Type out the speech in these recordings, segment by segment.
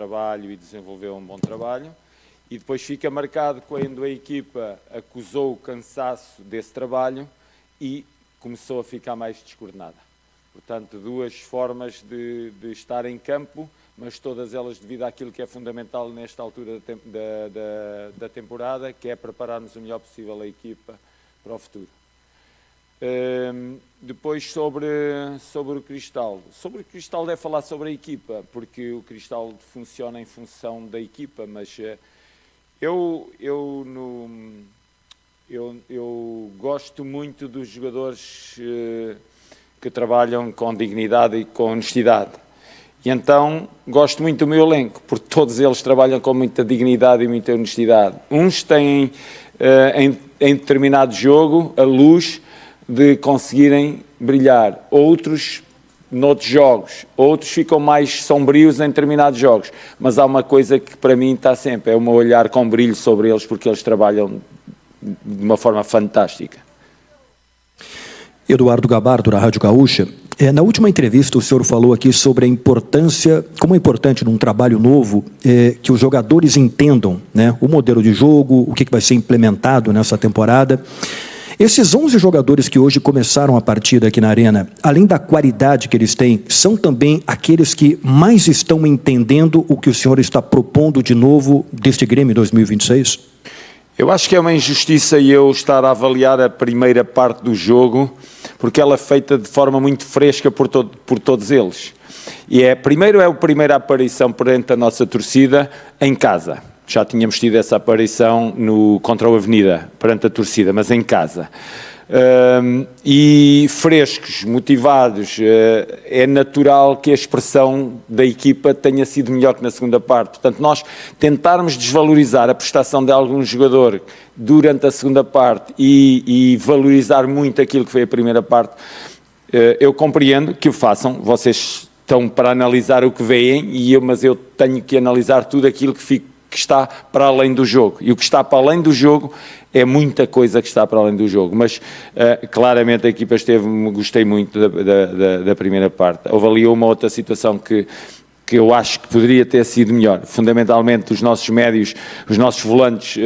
trabalho e desenvolveu um bom trabalho, e depois fica marcado quando a equipa acusou o cansaço desse trabalho e começou a ficar mais descoordenada. Portanto, duas formas de estar em campo, mas todas elas devido àquilo que é fundamental nesta altura da temporada, que é prepararmos o melhor possível a equipa para o futuro. Depois sobre o Cristaldo. Sobre o Cristaldo é falar sobre a equipa, porque o Cristaldo funciona em função da equipa, mas eu gosto muito dos jogadores que trabalham com dignidade e com honestidade. E então gosto muito do meu elenco, porque todos eles trabalham com muita dignidade e muita honestidade. Uns têm em determinado jogo a luz de conseguirem brilhar, outros noutros jogos, outros ficam mais sombrios em determinados jogos, mas há uma coisa que para mim está sempre, é o meu olhar com brilho sobre eles, porque eles trabalham de uma forma fantástica. Eduardo Gabardo, da Rádio Gaúcha. Na última entrevista o senhor falou aqui sobre a importância, como é importante num trabalho novo, que os jogadores entendam, né, o modelo de jogo, o que vai ser implementado nessa temporada. Esses 11 jogadores que hoje começaram a partida aqui na Arena, além da qualidade que eles têm, são também aqueles que mais estão entendendo o que o senhor está propondo de novo deste Grêmio 2026? Eu acho que é uma injustiça eu estar a avaliar a primeira parte do jogo, porque ela é feita de forma muito fresca por todos eles. E primeiro é a primeira aparição perante a nossa torcida em casa. Já tínhamos tido essa aparição contra o Avenida, perante a torcida, mas em casa. E frescos, motivados, é natural que a expressão da equipa tenha sido melhor que na segunda parte. Portanto, nós tentarmos desvalorizar a prestação de algum jogador durante a segunda parte e valorizar muito aquilo que foi a primeira parte, eu compreendo que o façam, vocês estão para analisar o que veem, mas eu tenho que analisar tudo aquilo que está para além do jogo. E o que está para além do jogo é muita coisa que está para além do jogo. Mas, claramente, a equipa gostei muito da primeira parte. Houve ali uma outra situação que eu acho que poderia ter sido melhor. Fundamentalmente, os nossos médios, os nossos volantes,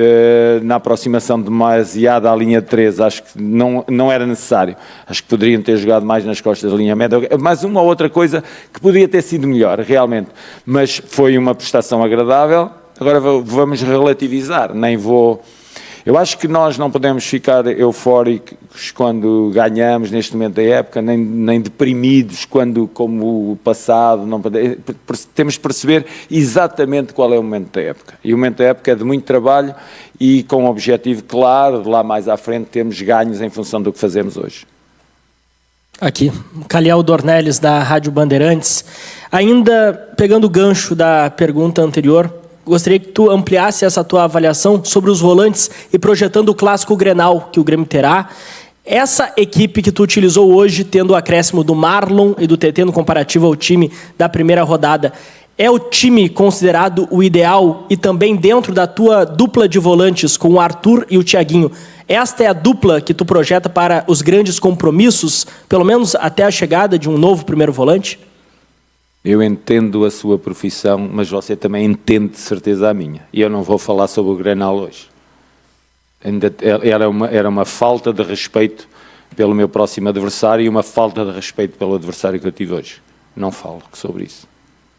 na aproximação demasiada à linha de 3, acho que não era necessário. Acho que poderiam ter jogado mais nas costas da linha média. Mas uma outra coisa que poderia ter sido melhor, realmente. Mas foi uma prestação agradável. Agora vamos relativizar, eu acho que nós não podemos ficar eufóricos quando ganhamos neste momento da época, nem deprimidos como o passado, temos de perceber exatamente qual é o momento da época. E o momento da época é de muito trabalho e com um objetivo claro, de lá mais à frente temos ganhos em função do que fazemos hoje. Aqui, Caliel Dornelles, da Rádio Bandeirantes. Ainda pegando o gancho da pergunta anterior, gostaria que tu ampliasse essa tua avaliação sobre os volantes e projetando o clássico Grenal que o Grêmio terá. Essa equipe que tu utilizou hoje, tendo o acréscimo do Marlon e do TT no comparativo ao time da primeira rodada, é o time considerado o ideal e também dentro da tua dupla de volantes com o Arthur e o Thiaguinho? Esta é a dupla que tu projeta para os grandes compromissos, pelo menos até a chegada de um novo primeiro volante? Eu entendo a sua profissão, mas você também entende de certeza a minha. E eu não vou falar sobre o Grenal hoje. Era uma falta de respeito pelo meu próximo adversário e uma falta de respeito pelo adversário que eu tive hoje. Não falo sobre isso.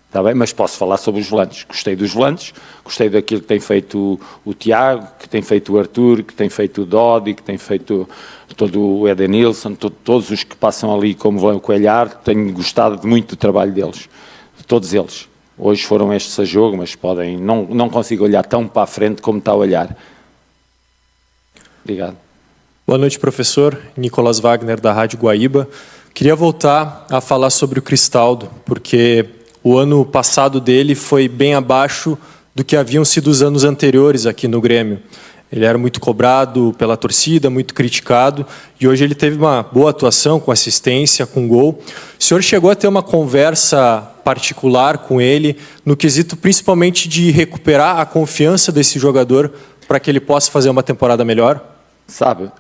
Está bem? Mas posso falar sobre os volantes. Gostei dos volantes, gostei daquilo que tem feito o Tiago, que tem feito o Arthur, que tem feito o Dodi, que tem feito todo o Edenilson, todos os que passam ali como vão coelhar. Tenho gostado muito do trabalho deles, de todos eles. Hoje foram estes a jogo, mas não consigo olhar tão para a frente como está a olhar. Obrigado. Boa noite, professor. Nicolas Wagner, da Rádio Guaíba. Queria voltar a falar sobre o Cristaldo, porque o ano passado dele foi bem abaixo do que haviam sido os anos anteriores aqui no Grêmio. Ele era muito cobrado pela torcida, muito criticado, e hoje ele teve uma boa atuação, com assistência, com gol. O senhor chegou a ter uma conversa particular com ele, no quesito principalmente de recuperar a confiança desse jogador para que ele possa fazer uma temporada melhor? Sabe,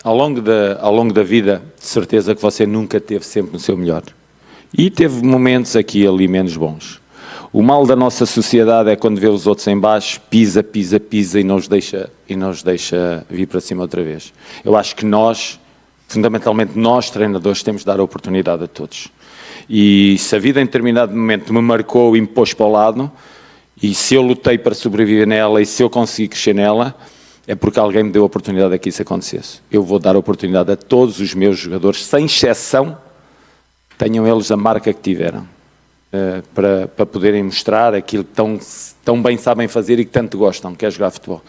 ao longo da vida, de certeza que você nunca esteve sempre no seu melhor. E teve momentos aqui e ali menos bons. O mal da nossa sociedade é quando vê os outros em baixo, pisa, pisa, pisa e não os deixa vir para cima outra vez. Eu acho que nós, fundamentalmente nós, treinadores, temos de dar a oportunidade a todos. E se a vida em determinado momento me marcou e me pôs para o lado, e se eu lutei para sobreviver nela e se eu consegui crescer nela, é porque alguém me deu a oportunidade a que isso acontecesse. Eu vou dar a oportunidade a todos os meus jogadores, sem exceção, tenham eles a marca que tiveram, para poderem mostrar aquilo que tão bem sabem fazer e que tanto gostam, que é jogar futebol.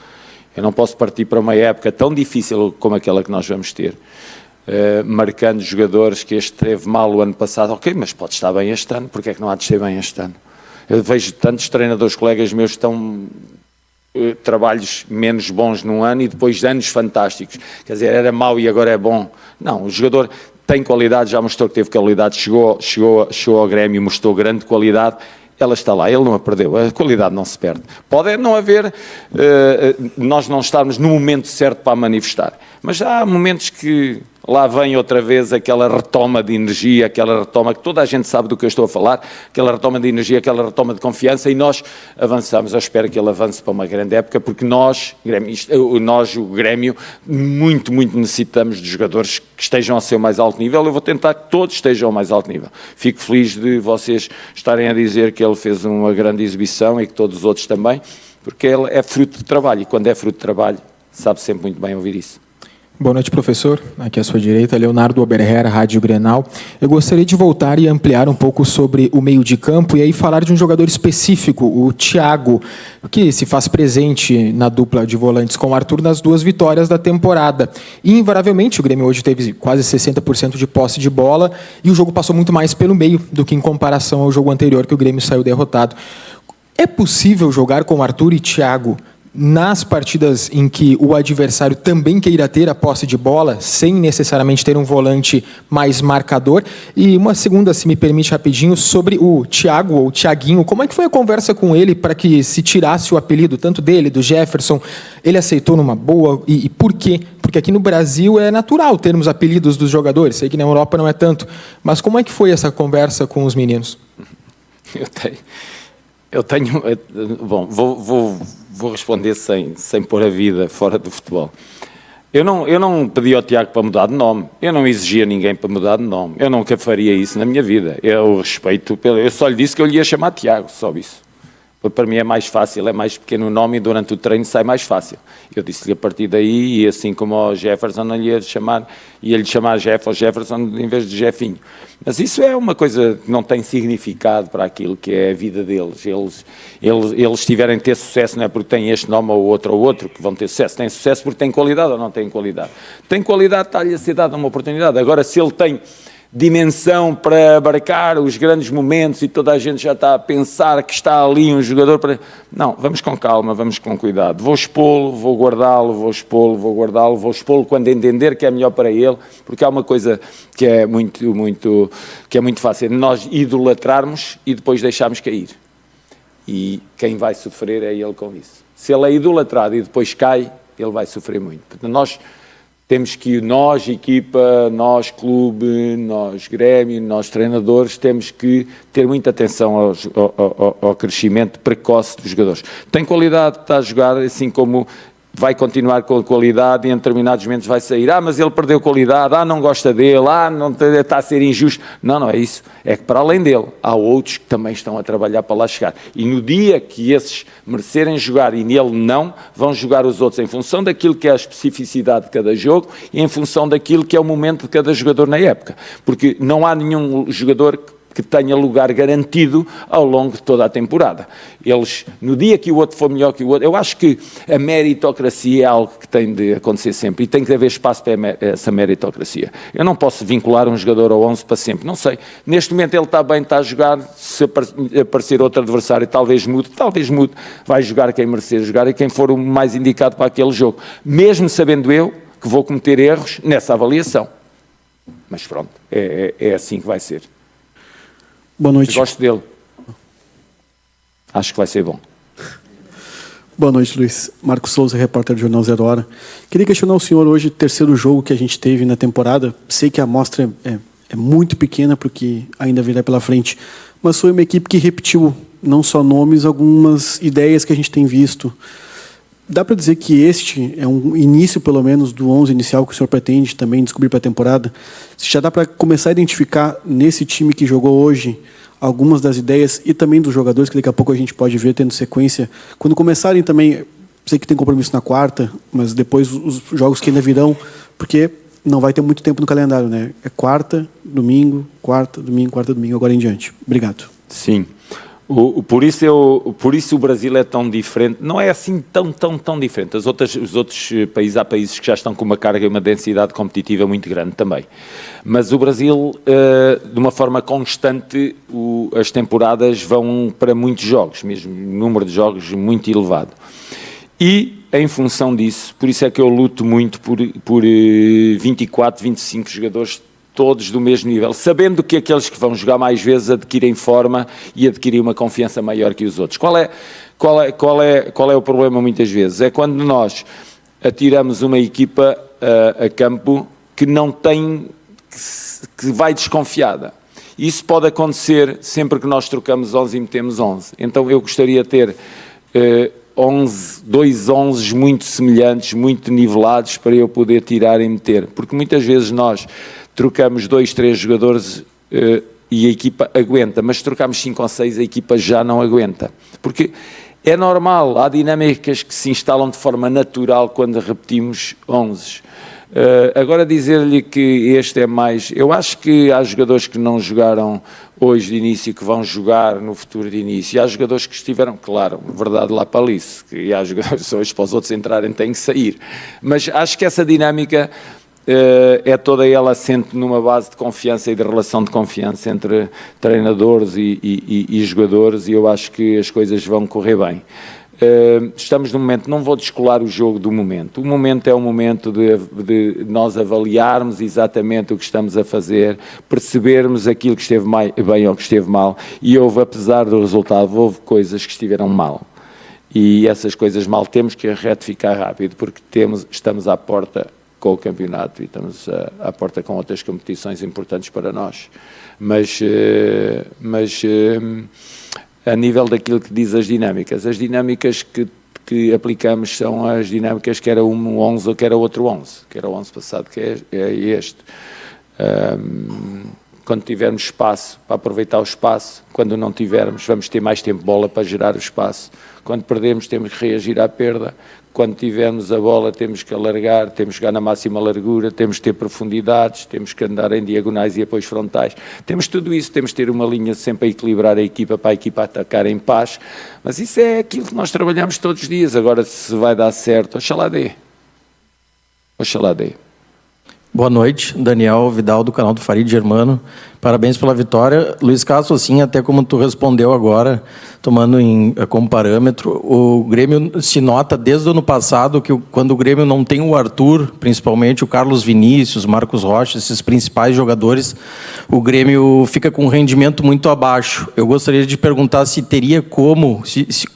Eu não posso partir para uma época tão difícil como aquela que nós vamos ter, marcando jogadores que este teve mal o ano passado. Ok, mas pode estar bem este ano, porque é que não há de ser bem este ano? Eu vejo tantos treinadores, colegas meus, que estão trabalhos menos bons num ano e depois anos fantásticos. Quer dizer, era mau e agora é bom. Não, o jogador tem qualidade, já mostrou que teve qualidade, chegou ao Grêmio, mostrou grande qualidade, ela está lá, ele não a perdeu, a qualidade não se perde. Pode não haver, nós não estarmos no momento certo para a manifestar, mas há momentos que lá vem outra vez aquela retoma de energia, aquela retoma que toda a gente sabe do que eu estou a falar, aquela retoma de energia, aquela retoma de confiança, e nós avançamos. Eu espero que ele avance para uma grande época, porque nós, o Grêmio, muito necessitamos de jogadores que estejam ao seu mais alto nível. Eu vou tentar que todos estejam ao mais alto nível. Fico feliz de vocês estarem a dizer que ele fez uma grande exibição e que todos os outros também, porque ele é fruto de trabalho, e quando é fruto de trabalho, sabe sempre muito bem ouvir isso. Boa noite, professor. Aqui à sua direita, Leonardo Oberher, Rádio Grenal. Eu gostaria de voltar e ampliar um pouco sobre o meio de campo e aí falar de um jogador específico, o Thiago, que se faz presente na dupla de volantes com o Arthur nas 2 vitórias da temporada. E, invariavelmente, o Grêmio hoje teve quase 60% de posse de bola e o jogo passou muito mais pelo meio do que em comparação ao jogo anterior, que o Grêmio saiu derrotado. É possível jogar com Arthur e Thiago nas partidas em que o adversário também queira ter a posse de bola, sem necessariamente ter um volante mais marcador? E uma segunda, se me permite rapidinho, sobre o Thiago, ou Thiaguinho. Como é que foi a conversa com ele para que se tirasse o apelido, tanto dele, do Jefferson? Ele aceitou numa boa? E por quê? Porque aqui no Brasil é natural termos apelidos dos jogadores. Sei que na Europa não é tanto. Mas como é que foi essa conversa com os meninos? Eu tenho... Bom, vou responder sem pôr a vida fora do futebol. Eu não pedi ao Tiago para mudar de nome. Eu não exigia ninguém para mudar de nome. Eu nunca faria isso na minha vida. Eu respeito... Eu só lhe disse que eu lhe ia chamar Tiago, só isso. Porque para mim é mais fácil, é mais pequeno o nome e durante o treino sai mais fácil. Eu disse-lhe a partir daí, e assim como ao Jefferson, não lhe ia lhe chamar Jefferson em vez de Jefinho. Mas isso é uma coisa que não tem significado para aquilo que é a vida deles. Eles tiverem ter sucesso não é porque têm este nome ou outro que vão ter sucesso. Têm sucesso porque têm qualidade ou não têm qualidade. Tem qualidade, está-lhe a ser dada uma oportunidade. Agora, se ele tem dimensão para abarcar os grandes momentos e toda a gente já está a pensar que está ali um jogador para... Não, vamos com calma, vamos com cuidado. Vou expô-lo, vou guardá-lo, vou expô-lo, vou guardá-lo, vou expô-lo quando entender que é melhor para ele, porque há uma coisa que é muito fácil, nós idolatrarmos e depois deixarmos cair. E quem vai sofrer é ele com isso. Se ele é idolatrado e depois cai, ele vai sofrer muito. Portanto, nós temos que, nós equipa, nós clube, nós Grêmio, nós treinadores, temos que ter muita atenção ao crescimento precoce dos jogadores. Tem qualidade, está a jogar, assim como vai continuar com a qualidade e em determinados momentos vai sair. Mas ele perdeu qualidade, não gosta dele, não está a ser injusto. Não é isso. É que para além dele, há outros que também estão a trabalhar para lá chegar. E no dia que esses merecerem jogar e nele não, vão jogar os outros em função daquilo que é a especificidade de cada jogo e em função daquilo que é o momento de cada jogador na época. Porque não há nenhum jogador que tenha lugar garantido ao longo de toda a temporada. Eles, no dia que o outro for melhor que o outro, eu acho que a meritocracia é algo que tem de acontecer sempre e tem que haver espaço para essa meritocracia. Eu não posso vincular um jogador ao 11 para sempre, não sei. Neste momento ele está bem, está a jogar, se aparecer outro adversário talvez mude, vai jogar quem merecer jogar e quem for o mais indicado para aquele jogo. Mesmo sabendo eu que vou cometer erros nessa avaliação. Mas pronto, é assim que vai ser. Boa noite. Eu gosto dele. Acho que vai ser bom. Boa noite, Luiz. Marcos Souza, repórter do Jornal 0 Hora. Queria questionar o senhor hoje, terceiro jogo que a gente teve na temporada. Sei que a amostra é muito pequena, porque ainda virá pela frente, mas foi uma equipe que repetiu não só nomes, algumas ideias que a gente tem visto. Dá para dizer que este é um início, pelo menos, do 11 inicial que o senhor pretende também descobrir para a temporada? Se já dá para começar a identificar nesse time que jogou hoje algumas das ideias e também dos jogadores, que daqui a pouco a gente pode ver tendo sequência, quando começarem também, sei que tem compromisso na quarta, mas depois os jogos que ainda virão, porque não vai ter muito tempo no calendário, né? É quarta, domingo, quarta, domingo, agora em diante. Obrigado. Sim. Por isso o Brasil é tão diferente. Não é assim tão diferente. Os outros países, há países que já estão com uma carga e uma densidade competitiva muito grande também. Mas o Brasil, de uma forma constante, as temporadas vão para muitos jogos, mesmo número de jogos muito elevado. E, em função disso, por isso é que eu luto muito por 24, 25 jogadores todos do mesmo nível, sabendo que aqueles que vão jogar mais vezes adquirem forma e adquirem uma confiança maior que os outros. Qual é o problema muitas vezes? É quando nós atiramos uma equipa a campo que não tem, que vai desconfiada. Isso pode acontecer sempre que nós trocamos 11 e metemos 11. Então eu gostaria de ter dois 11 muito semelhantes, muito nivelados, para eu poder tirar e meter. Porque muitas vezes nós trocamos 2, 3 jogadores e a equipa aguenta, mas se trocamos 5 ou 6 a equipa já não aguenta. Porque é normal, há dinâmicas que se instalam de forma natural quando repetimos 11. Agora dizer-lhe que este é mais... Eu acho que há jogadores que não jogaram hoje de início que vão jogar no futuro de início. E há jogadores que estiveram, claro, verdade lá para ali, e há jogadores hoje para os outros entrarem têm que sair. Mas acho que essa dinâmica é toda ela assente numa base de confiança e de relação de confiança entre treinadores e jogadores, e eu acho que as coisas vão correr bem. Estamos num momento, não vou descolar o jogo do momento. O momento é o momento de nós avaliarmos exatamente o que estamos a fazer, percebermos aquilo que esteve bem ou que esteve mal, e houve, apesar do resultado, houve coisas que estiveram mal. E essas coisas mal temos que retificar rápido, porque estamos à porta com o campeonato e estamos à porta com outras competições importantes para nós. Mas a nível daquilo que diz as dinâmicas que aplicamos são as dinâmicas que era um 11 ou que era outro 11, que era o 11 passado, que é este. Quando tivermos espaço para aproveitar o espaço, quando não tivermos, vamos ter mais tempo de bola para gerar o espaço. Quando perdemos, temos que reagir à perda. Quando tivermos a bola, temos que alargar, temos que jogar na máxima largura, temos que ter profundidades, temos que andar em diagonais e apoios frontais. Temos tudo isso, temos que ter uma linha sempre a equilibrar a equipa para a equipa atacar em paz. Mas isso é aquilo que nós trabalhamos todos os dias. Agora, se vai dar certo, oxalá dê. Oxalá dê. Boa noite, Daniel Vidal, do canal do Farid Germano. Parabéns pela vitória. Luiz Castro, assim, até como tu respondeu agora, tomando como parâmetro, o Grêmio se nota desde o ano passado que quando o Grêmio não tem o Arthur, principalmente o Carlos Vinícius, Marcos Rocha, esses principais jogadores, o Grêmio fica com um rendimento muito abaixo. Eu gostaria de perguntar se teria como,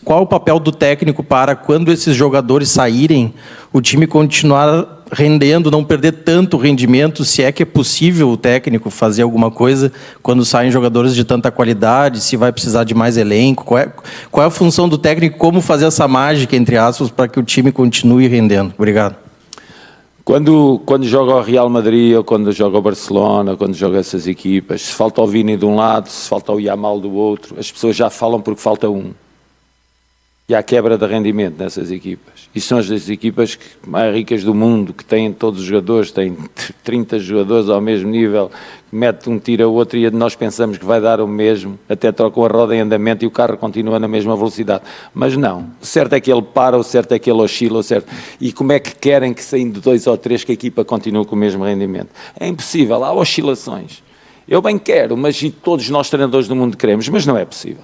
qual o papel do técnico para, quando esses jogadores saírem, o time continuar rendendo, não perder tanto rendimento, se é que é possível o técnico fazer alguma coisa quando saem jogadores de tanta qualidade, se vai precisar de mais elenco, qual é a função do técnico, como fazer essa mágica, entre aspas, para que o time continue rendendo? Obrigado. Quando joga o Real Madrid, ou quando joga o Barcelona, ou quando joga essas equipas, se falta o Vini de um lado, se falta o Yamal do outro, as pessoas já falam porque falta um. E há quebra de rendimento nessas equipas. E são as equipas mais ricas do mundo, que têm todos os jogadores, têm 30 jogadores ao mesmo nível, que mete um, tira o outro, e nós pensamos que vai dar o mesmo, até trocam a roda em andamento e o carro continua na mesma velocidade. Mas não. O certo é que ele para, o certo é que ele oscila, o certo. E como é que querem que saindo 2 ou 3 que a equipa continue com o mesmo rendimento? É impossível, há oscilações. Eu bem quero, mas e todos nós treinadores do mundo queremos, mas não é possível.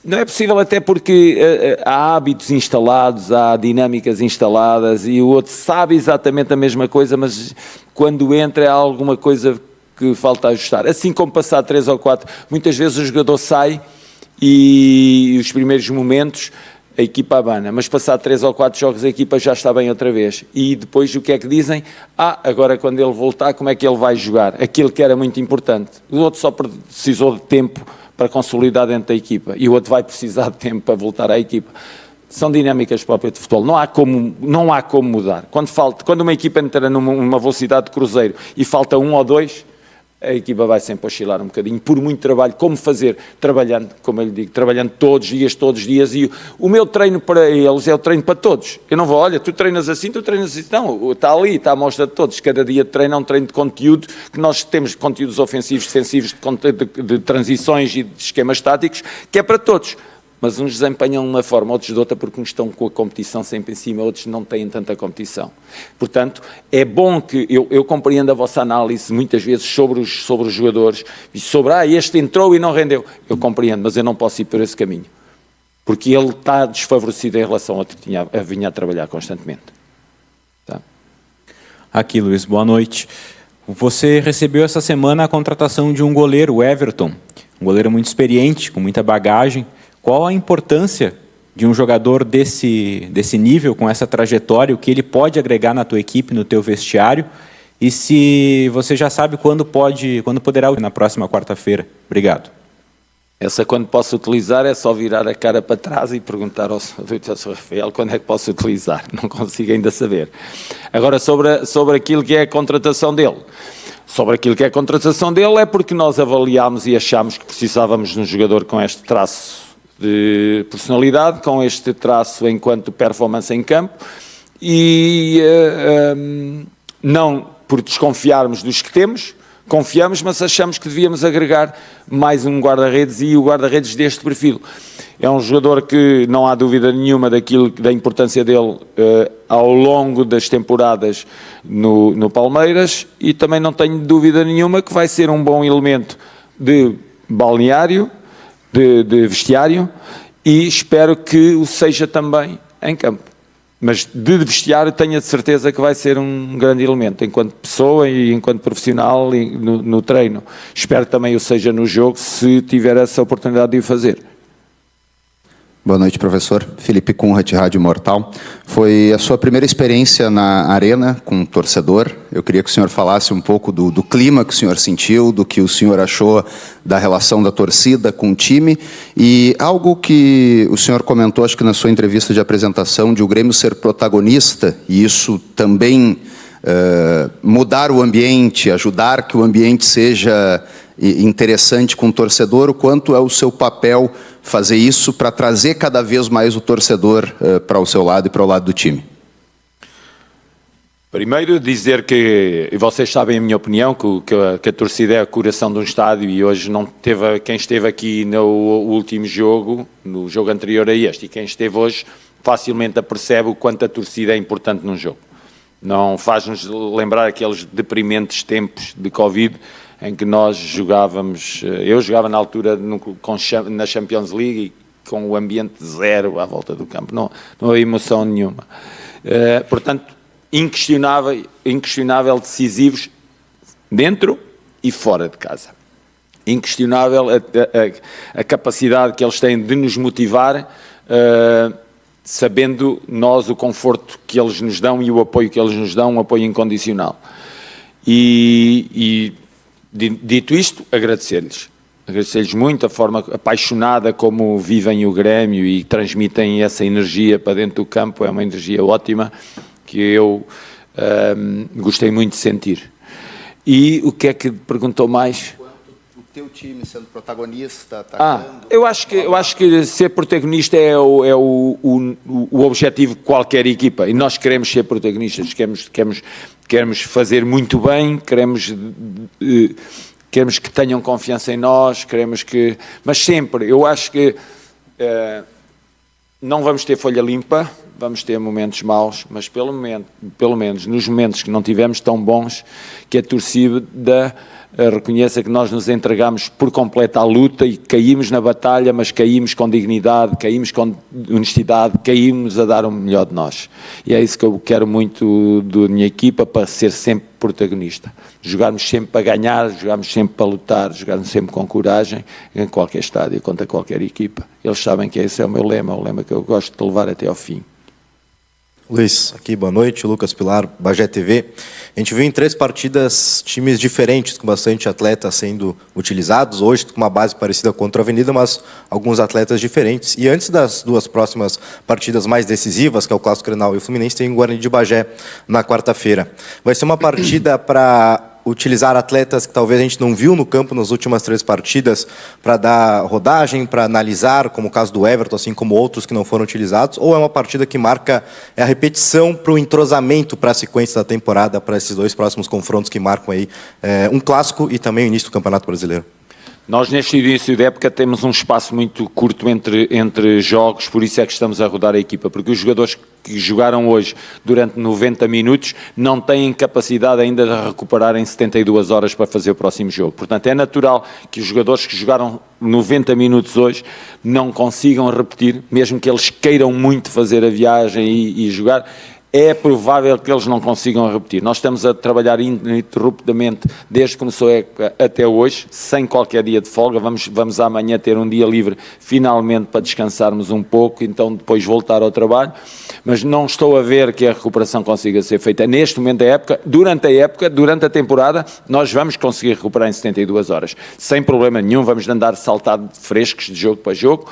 Não é possível, até porque há hábitos instalados, há dinâmicas instaladas, e o outro sabe exatamente a mesma coisa, mas quando entra há alguma coisa que falta ajustar. Assim como passar 3 ou 4, muitas vezes o jogador sai e os primeiros momentos a equipa abana, mas passar 3 ou 4 jogos a equipa já está bem outra vez. E depois o que é que dizem? Agora quando ele voltar, como é que ele vai jogar? Aquilo que era muito importante. O outro só precisou de tempo para consolidar dentro da equipa e o outro vai precisar de tempo para voltar à equipa. São dinâmicas próprias de futebol, não há como mudar. Quando uma equipa entra numa velocidade de cruzeiro e falta um ou dois, a equipa vai sempre oscilar um bocadinho, por muito trabalho. Como fazer? Trabalhando, como eu lhe digo, trabalhando todos os dias. E o meu treino para eles é o treino para todos. Eu não vou, olha, tu treinas assim. Não, está ali, está à mostra de todos. Cada dia de treino é um treino de conteúdo, que nós temos conteúdos ofensivos, defensivos, de transições e de esquemas táticos, que é para todos. Mas uns desempenham de uma forma, outros de outra, porque uns estão com a competição sempre em cima, outros não têm tanta competição. Portanto, é bom que eu compreendo a vossa análise muitas vezes sobre os jogadores e sobre, este entrou e não rendeu. Eu compreendo, mas eu não posso ir por esse caminho. Porque ele está desfavorecido em relação ao que vinha a trabalhar constantemente. Tá? Aqui, Luiz, boa noite. Você recebeu essa semana a contratação de um goleiro, o Everton. Um goleiro muito experiente, com muita bagagem. Qual a importância de um jogador desse nível, com essa trajetória, o que ele pode agregar na tua equipe, no teu vestiário, e se você já sabe quando poderá na próxima quarta-feira? Obrigado. Essa quando posso utilizar é só virar a cara para trás e perguntar ao Sr. Rafael quando é que posso utilizar, não consigo ainda saber. Agora, sobre aquilo que é a contratação dele. Sobre aquilo que é a contratação dele é porque nós avaliámos e achámos que precisávamos de um jogador com este traço de personalidade, com este traço enquanto performance em campo e não por desconfiarmos dos que temos, confiamos, mas achamos que devíamos agregar mais um guarda-redes e o guarda-redes deste perfil. É um jogador que não há dúvida nenhuma da importância dele ao longo das temporadas no Palmeiras e também não tenho dúvida nenhuma que vai ser um bom elemento de balneário, de vestiário e espero que o seja também em campo. Mas de vestiário tenho a certeza que vai ser um grande elemento, enquanto pessoa e enquanto profissional e no treino. Espero que também o seja no jogo, se tiver essa oportunidade de o fazer. Boa noite, professor. Felipe Kunrat, Rádio Mortal. Foi a sua primeira experiência na arena com um torcedor. Eu queria que o senhor falasse um pouco do clima que o senhor sentiu, do que o senhor achou da relação da torcida com o time e algo que o senhor comentou, acho que na sua entrevista de apresentação, de o Grêmio ser protagonista e isso também mudar o ambiente, ajudar que o ambiente seja interessante com o torcedor, o quanto é o seu papel fazer isso para trazer cada vez mais o torcedor para o seu lado e para o lado do time? Primeiro dizer que, e vocês sabem a minha opinião, que a torcida é a coração de um estádio e hoje não teve, quem esteve aqui no último jogo, no jogo anterior a este, e quem esteve hoje facilmente apercebe o quanto a torcida é importante num jogo. Não faz-nos lembrar aqueles deprimentes tempos de Covid em que nós jogávamos, eu jogava na altura na Champions League com o ambiente zero à volta do campo, não havia emoção nenhuma. Portanto, inquestionável decisivos dentro e fora de casa. Inquestionável a capacidade que eles têm de nos motivar, sabendo nós o conforto que eles nos dão e o apoio que eles nos dão, um apoio incondicional. Dito isto, agradecer-lhes muito a forma apaixonada como vivem o Grêmio e transmitem essa energia para dentro do campo, é uma energia ótima que eu gostei muito de sentir. E o que é que perguntou mais? O teu time sendo protagonista, atacando... Eu acho que ser protagonista é o objetivo de qualquer equipa, e nós queremos ser protagonistas, queremos fazer muito bem, queremos que tenham confiança em nós, mas sempre, eu acho que não vamos ter folha limpa, vamos ter momentos maus, mas pelo menos nos momentos que não tivemos tão bons, que a torcida reconheça que nós nos entregamos por completo à luta e caímos na batalha, mas caímos com dignidade, caímos com honestidade, caímos a dar o melhor de nós. E é isso que eu quero muito da minha equipa, para ser sempre protagonista. Jogarmos sempre para ganhar, jogarmos sempre para lutar, jogarmos sempre com coragem, em qualquer estádio, contra qualquer equipa. Eles sabem que esse é o meu lema, o lema que eu gosto de levar até ao fim. Luiz, aqui, boa noite. Lucas Pilar, Bagé TV. A gente viu em 3 partidas times diferentes, com bastante atletas sendo utilizados. Hoje, com uma base parecida contra a Avenida, mas alguns atletas diferentes. E antes das 2 próximas partidas mais decisivas, que é o Clássico Grenal e o Fluminense, tem o Guarani de Bagé na quarta-feira. Vai ser uma partida para utilizar atletas que talvez a gente não viu no campo nas últimas 3 partidas para dar rodagem, para analisar, como o caso do Everton, assim como outros que não foram utilizados, ou é uma partida que marca a repetição para o entrosamento para a sequência da temporada, para esses 2 próximos confrontos que marcam aí um clássico e também o início do Campeonato Brasileiro? Nós, neste início de época, temos um espaço muito curto entre jogos, por isso é que estamos a rodar a equipa, porque os jogadores que jogaram hoje durante 90 minutos não têm capacidade ainda de recuperar em 72 horas para fazer o próximo jogo. Portanto, é natural que os jogadores que jogaram 90 minutos hoje não consigam repetir, mesmo que eles queiram muito fazer a viagem e jogar. É provável que eles não consigam repetir. Nós estamos a trabalhar ininterruptamente desde que começou a época até hoje, sem qualquer dia de folga. Vamos amanhã ter um dia livre, finalmente, para descansarmos um pouco, então depois voltar ao trabalho. Mas não estou a ver que a recuperação consiga ser feita neste momento da época. Durante a temporada, nós vamos conseguir recuperar em 72 horas. Sem problema nenhum, vamos andar saltado frescos de jogo para jogo.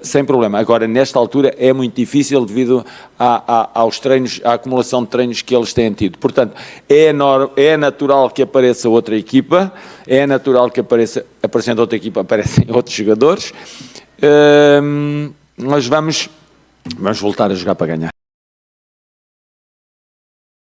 Sem problema. Agora, nesta altura, é muito difícil devido aos treinos, à acumulação de treinos que eles têm tido. Portanto, é natural que apareça outra equipa, é natural que aparecendo outra equipa, aparecem outros jogadores, mas vamos voltar a jogar para ganhar.